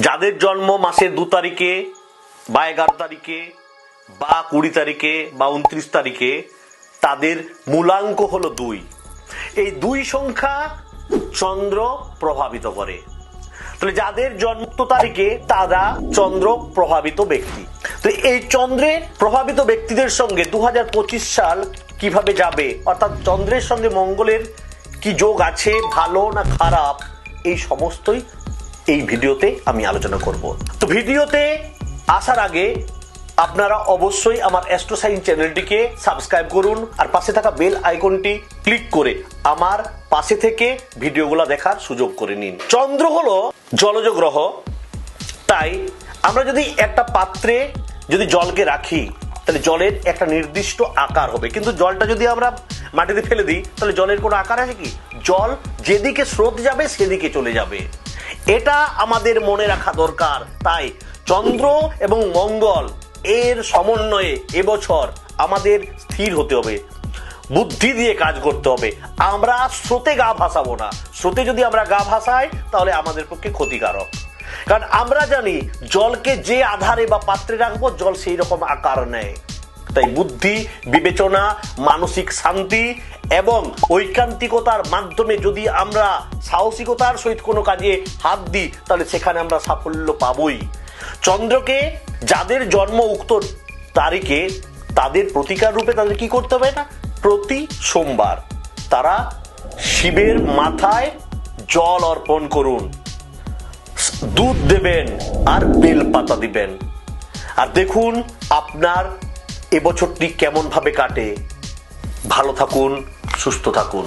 যাদের জন্ম মাসের 2 তারিখে বা 11 তারিখে বা 20 তারিখে বা 29 তারিখে তাদের মূলাঙ্ক হলো 2। এই 2 সংখ্যা চন্দ্র প্রভাবিত করে। তাহলে যাদের জন্ম তারিখে তারা চন্দ্র প্রভাবিত ব্যক্তি। তো এই চন্দ্রের প্রভাবিত ব্যক্তিদের সঙ্গে 2025 সাল কিভাবে যাবে, অর্থাৎ চন্দ্রের সঙ্গে মঙ্গলের কি যোগ আছে, ভালো না খারাপ, এই সমস্তই এই ভিডিওতে আমি আলোচনা করব। তো ভিডিওতে আসার আগে আপনারা অবশ্যই আমার অ্যাস্ট্রো সায়েন্স চ্যানেলটিকে সাবস্ক্রাইব করুন আর পাশে থাকা বেল আইকনটি ক্লিক করে আমার পাশে থেকে ভিডিওগুলো দেখার সুযোগ করে নিন। চন্দ্র হলো জলজ গ্রহ, তাই আমরা যদি একটা পাত্রে যদি জলকে রাখি তাহলে জলের একটা নির্দিষ্ট আকার হবে, কিন্তু জলটা যদি আমরা মাটিতে ফেলে দিই তাহলে জলের কোনো আকার আছে কি? জল যেদিকে স্রোত যাবে সেদিকে চলে যাবে। এটা আমাদের মনে রাখা দরকার। তাই চন্দ্র এবং মঙ্গল এর সমন্বয়ে এবছর আমাদের স্থির হতে হবে, বুদ্ধি দিয়ে কাজ করতে হবে। আমরা স্রোতে গা ভাসাবো না। স্রোতে যদি আমরা গা ভাসাই তাহলে আমাদের পক্ষে ক্ষতিকারক, কারণ আমরা জানি জলকে যে আধারে বা পাত্রে রাখবো জল সেই রকম আকার নেয়। তাই বুদ্ধি, বিবেচনা, মানসিক শান্তি এবং ঐকান্তিকতার মাধ্যমে যদি আমরা সাহসিকতার সহিত কোনো কাজে হাত দিই তাহলে সেখানে আমরা সাফল্য পাবই। চন্দ্রকে যাদের জন্ম উক্ত তারিখে তাদের প্রতিকার রূপে তাদের কি করতে হবে না, প্রতি সোমবার তারা শিবের মাথায় জল অর্পণ করুন, দুধ দেবেন আর বেলপাতা দিবেন, আর দেখুন আপনার এবছরটি কেমন ভাবে কাটে। ভালো থাকুন, সুস্থ থাকুন।